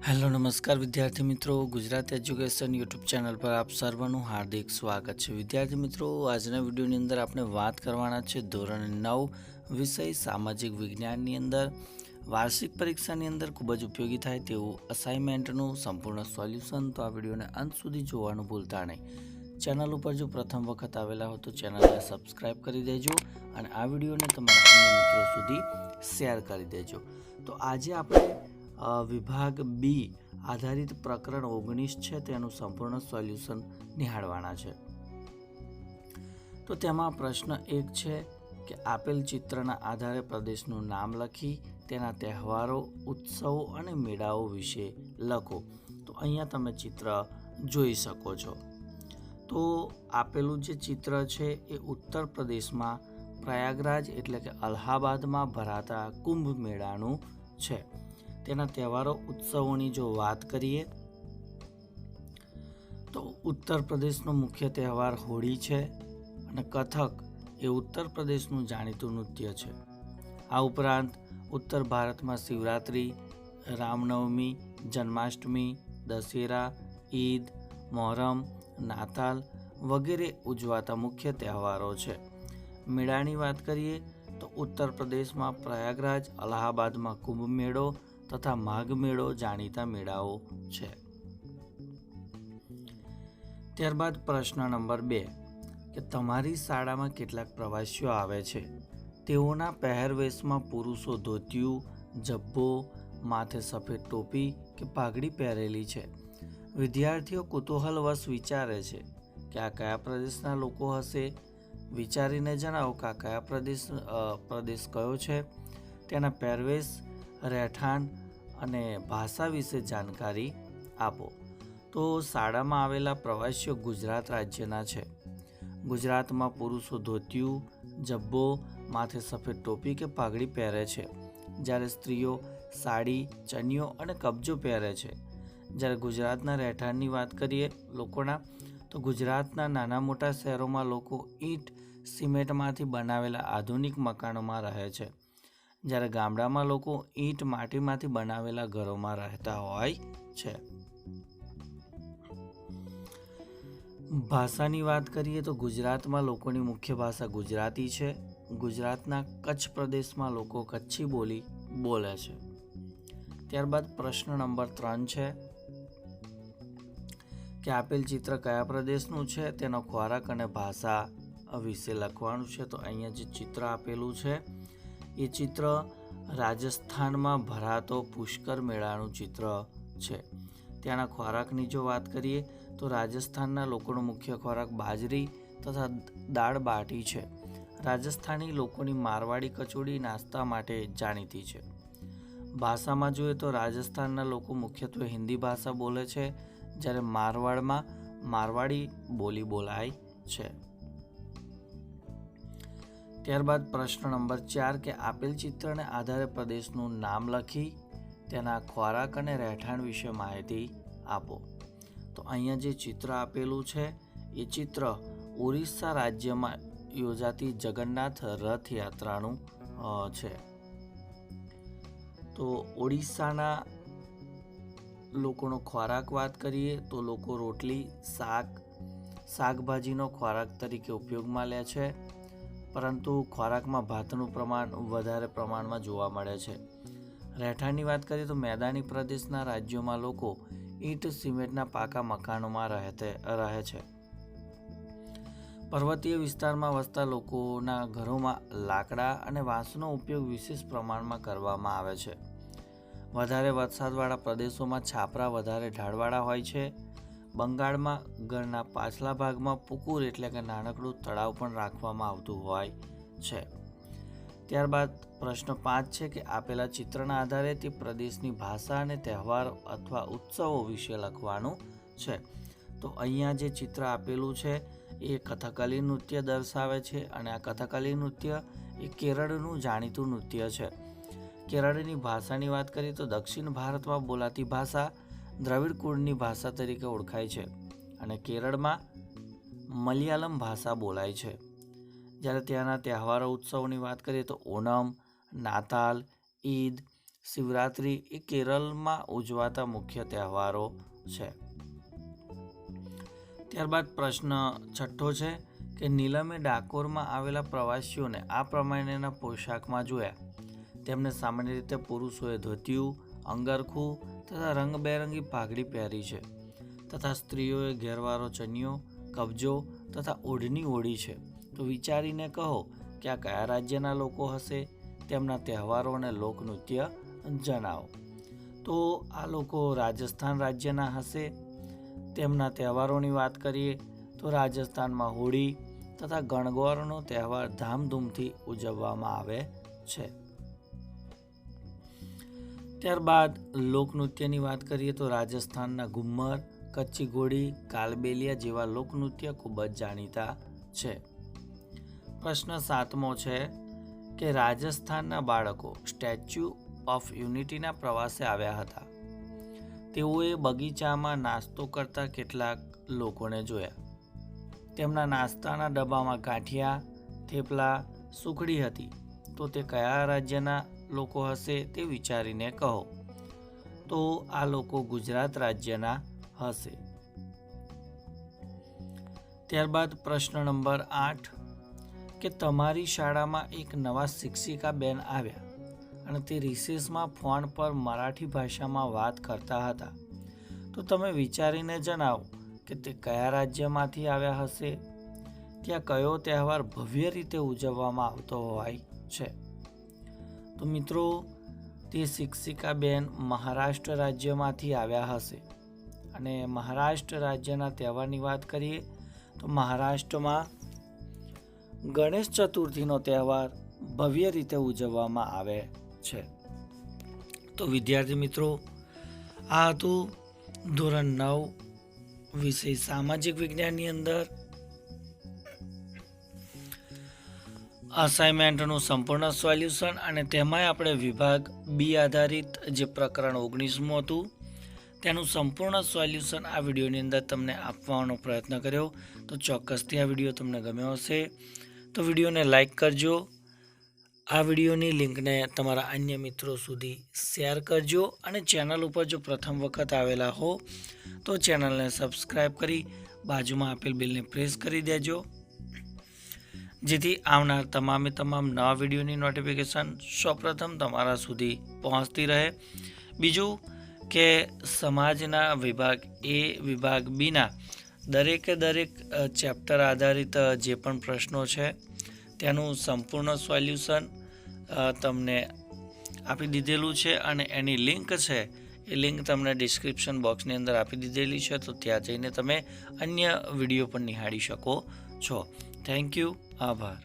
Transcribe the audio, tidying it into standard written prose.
Hello નમસ્કાર વિદ્યાર્થી મિત્રો, ગુજરાત એજ્યુકેશન યુટ્યુબ ચેનલ પર આપ સર્વનું હાર્દિક સ્વાગત છે। વિદ્યાર્થી મિત્રો, આજના વિડીયોની અંદર આપણે વાત કરવાના છે ધોરણ 9 વિષય સામાજિક વિજ્ઞાનની અંદર વાર્ષિક પરીક્ષાની અંદર ખૂબ જ ઉપયોગી થાય તેવું અસાઇનમેન્ટનું સંપૂર્ણ સોલ્યુશન। તો આ વિડીયોને અંત સુધી જોવાનું ભૂલતા નહીં। ચેનલ ઉપર જો પ્રથમ વખત આવેલા હો તો ચેનલને સબસ્ક્રાઈબ કરી દેજો અને આ વિડીયોને તમારા અન્ય મિત્રો સુધી શેર કરી દેજો। તો આજે આપણે વિભાગ બી આધારિત પ્રકરણ 19 છે તેનું સંપૂર્ણ સોલ્યુશન નિહાળવાના છે। તો તેમાં પ્રશ્ન 1 છે કે આપેલ ચિત્રના આધારે પ્રદેશનું નામ લખી તેના તહેવારો, ઉત્સવો અને મેળાઓ વિશે લખો। તો અહીંયા તમે ચિત્ર જોઈ શકો છો। તો આપેલું જે ચિત્ર છે એ ઉત્તર પ્રદેશમાં પ્રયાગરાજ એટલે કે અલ્હાબાદમાં ભરાતા કુંભ મેળાનું છે। તેના તહેવારો, ઉત્સવોની જો વાત કરીએ તો ઉત્તર પ્રદેશનો મુખ્ય તહેવાર હોળી છે અને કથક એ ઉત્તર પ્રદેશનું જાણીતું નૃત્ય છે। આ ઉપરાંત ઉત્તર ભારતમાં શિવરાત્રિ, રામનવમી, જન્માષ્ટમી, દશેરા, ઈદ, મોહરમ, નાતાલ વગેરે ઉજવાતા મુખ્ય તહેવારો છે। મેળાની વાત કરીએ તો ઉત્તર પ્રદેશમાં પ્રયાગરાજ, અલ્હાબાદમાં કુંભ મેળો તથા માઘ મેળો જાણીતા મેળાઓ છે। ત્યારબાદ પ્રશ્ન નંબર 2 કે તમારી શાળામાં કેટલાક પ્રવાસીઓ આવે છે, તેઓના પહેરવેશમાં પુરુષો ધોતિયું, જબ્બો, માથે સફેદ ટોપી કે પાઘડી પહેરેલી છે। વિદ્યાર્થીઓ કુતૂહલવશ વિચારે છે કે આ કયા પ્રદેશના લોકો હશે। વિચારીને જણાવો કે આ કયા પ્રદેશ કયો છે, તેના પહેરવેશ, રહેઠાણ અને ભાષા વિશે જાણકારી આપો। તો શાળામાં આવેલા પ્રવાસીઓ ગુજરાત રાજ્યના છે। ગુજરાતમાં પુરુષો ધોતિયું, જબ્બો, માથે સફેદ ટોપી કે પાઘડી પહેરે છે, જ્યારે સ્ત્રીઓ સાડી, ચણિયો અને કબજો પહેરે છે। જ્યારે ગુજરાતના રહેઠાણની વાત કરીએ લોકોના, તો ગુજરાતના નાના મોટા શહેરોમાં લોકો ઈંટ, સિમેન્ટમાંથી બનાવેલા આધુનિક મકાનોમાં રહે છે, જ્યારે ગામડામાં લોકો ઈંટ, માટીમાંથી બનાવેલા ઘરોમાં રહેતા હોય છે। ભાષાની વાત કરીએ તો ગુજરાતમાં લોકોની મુખ્ય ભાષા ગુજરાતી છે। ગુજરાતના કચ્છ પ્રદેશમાં લોકો કચ્છી બોલી બોલે છે। ત્યારબાદ પ્રશ્ન નંબર 3 છે કે આપેલ ચિત્ર કયા પ્રદેશનું છે, તેનો ખોરાક અને ભાષા વિશે લખવાનું છે। તો અહીંયા જે ચિત્ર આપેલું છે એ ચિત્ર રાજસ્થાનમાં ભરાતો પુષ્કર મેળાનું ચિત્ર છે। ત્યાંના ખોરાકની જો વાત કરીએ તો રાજસ્થાનના લોકોનો મુખ્ય ખોરાક બાજરી તથા દાળ બાટી છે। રાજસ્થાની લોકોની મારવાડી કચોડી નાસ્તા માટે જાણીતી છે। ભાષામાં જોઈએ તો રાજસ્થાનના લોકો મુખ્યત્વે હિન્દી ભાષા બોલે છે, જ્યારે મારવાડમાં મારવાડી બોલી બોલાય છે। ત્યારબાદ પ્રશ્ન નંબર 4 કે આપેલ ચિત્રને આધારે પ્રદેશનું નામ લખી તેના ખોરાક અને રહેઠાણ વિશે માહિતી આપો। તો અહીંયા જે ચિત્ર આપેલું છે એ ચિત્ર ઓરિસ્સા રાજ્યમાં યોજાતી જગન્નાથ રથયાત્રાનું છે। તો ઓડિશાના લોકોનો ખોરાક વાત કરીએ તો લોકો રોટલી, શાકભાજીનો ખોરાક તરીકે ઉપયોગમાં લે છે, પરંતુ ખોરાકમાં ભાતનું પ્રમાણ વધારે પ્રમાણમાં જોવા મળે છે। રહેઠાણની વાત કરીએ તો મેદાની પ્રદેશના રાજ્યોમાં લોકો ઈંટ, સિમેન્ટના પાકા મકાનોમાં રહે છે। પર્વતીય વિસ્તારમાં વસતા લોકોના ઘરોમાં લાકડા અને વાંસનો ઉપયોગ વિશેષ પ્રમાણમાં કરવામાં આવે છે। વધારે વરસાદવાળા પ્રદેશોમાં છાપરા વધારે ઢાળવાળા હોય છે। બંગાળમાં ઘરના પાછલા ભાગમાં પુકુર એટલે કે નાનકડું તળાવ પણ રાખવામાં આવતું હોય છે। ત્યારબાદ પ્રશ્ન 5 છે કે આપેલા ચિત્રના આધારે તે પ્રદેશની ભાષા અને તહેવારો અથવા ઉત્સવો વિશે લખવાનું છે। તો અહીંયા જે ચિત્ર આપેલું છે એ કથકલી નૃત્ય દર્શાવે છે અને આ કથકલી નૃત્ય એ કેરળનું જાણીતું નૃત્ય છે। કેરળની ભાષાની વાત કરીએ તો દક્ષિણ ભારતમાં બોલાતી ભાષા દ્રવિડ કુળની ભાષા તરીકે ઓળખાય છે અને કેરળમાં મલયાલમ ભાષા બોલાય છે। જ્યારે ત્યાંના તહેવારો, ઉત્સવોની વાત કરીએ તો ઓણમ, નાતાલ, ઈદ, શિવરાત્રિ એ કેરળમાં ઉજવાતા મુખ્ય તહેવારો છે. ત્યારબાદ પ્રશ્ન છઠ્ઠો છે કે નીલમે ડાકોરમાં આવેલા પ્રવાસીઓને આ પ્રમાણેના પોશાકમાં જોયા. તેમને સામાન્ય રીતે પુરુષોએ ધોતિયું, અંગરખું તથા રંગબેરંગી પાઘડી પહેરી છે તથા સ્ત્રીઓએ ઘેરવાળો ચણિયો, કબજો તથા ઓઢણી ઓઢી છે. તો વિચારીને કહો કે આ કયા રાજ્યના લોકો હશે. તેમના તહેવારો અને લોકનૃત્ય જણાવો. તો આ લોકો રાજસ્થાન રાજ્યના હશે. તેમના તહેવારોની વાત કરીએ તો રાજસ્થાનમાં હોળી તથા ગણગૌરનો તહેવાર ધામધૂમથી ઉજવવામાં આવે છે. ત્યારબાદ લોકનૃત્યની વાત કરીએ તો રાજસ્થાનના ઘુમ્મર, કચ્છી ઘોડી, કાલબેલિયા જેવા લોકનૃત્ય ખૂબ જ જાણીતા છે. પ્રશ્ન 7મો છે કે રાજસ્થાનના બાળકો સ્ટેચ્યુ ઓફ યુનિટીના પ્રવાસે આવ્યા હતા. તેઓએ બગીચામાં નાસ્તો કરતા કેટલાક લોકોને જોયા. તેમના નાસ્તાના ડબ્બામાં ગાંઠિયા, થેપલા, સુખડી હતી. તો તે કયા રાજ્યના લોકો હશે તે વિચારીને કહો. તો આ લોકો ગુજરાત રાજ્યના હશે. ત્યારબાદ પ્રશ્ન નંબર 8 કે તમારી શાળામાં એક નવા શિક્ષિકા બેન આવ્યા અને તે રિસેસમાં ફોન પર મરાઠી ભાષામાં વાત કરતા હતા. તો તમે વિચારીને જણાવો કે તે કયા રાજ્યમાંથી આવ્યા હશે. ત્યાં કયો તહેવાર ભવ્ય રીતે ઉજવવામાં આવતો હોય છે. તો મિત્રો તે શિક્ષિકા બેન મહારાષ્ટ્ર રાજ્યમાંથી આવ્યા હશે. અને મહારાષ્ટ્ર રાજ્યના તહેવારની વાત કરીએ તો મહારાષ્ટ્રમાં ગણેશ ચતુર્થીનો તહેવાર ભવ્ય રીતે ઉજવવામાં આવે છે. તો વિદ્યાર્થી મિત્રો, આ હતું ધોરણ 9 વિષય સામાજિક વિજ્ઞાનની અંદર અસાઇનમેન્ટનું સંપૂર્ણ સોલ્યુશન અને તેમાંય આપણે વિભાગ બી આધારિત જે પ્રકરણ 19મું હતું તેનું સંપૂર્ણ સોલ્યુશન આ વિડીયોની અંદર તમને આપવાનો પ્રયત્ન કર્યો. તો ચોક્કસથી આ વિડીયો તમને ગમ્યો હશે તો વિડીયોને લાઈક કરજો. આ વિડીયોની લિંકને તમારા અન્ય મિત્રો સુધી શેર કરજો અને ચેનલ ઉપર જો પ્રથમ વખત આવેલા હો તો ચેનલને સબસ્ક્રાઈબ કરી બાજુમાં આપેલ બેલને પ્રેસ કરી દેજો, જેથી આવનાર તમામ નવા વિડીયોની નોટિફિકેશન સૌપ્રથમ તમારા સુધી પહોંચતી રહે. બીજું કે સમાજના વિભાગ એ, વિભાગ બીના દરેક ચેપ્ટર આધારિત જે પણ પ્રશ્નો છે તેનું સંપૂર્ણ સોલ્યુશન તમને આપી દીધેલું છે અને એની લિંક છે એ લિંક તમને ડિસ્ક્રિપ્શન બોક્સની અંદર આપી દીધેલી છે. તો ત્યાં જઈને તમે અન્ય વિડીયો પણ નિહાળી શકો છો. Thank you. આભાર.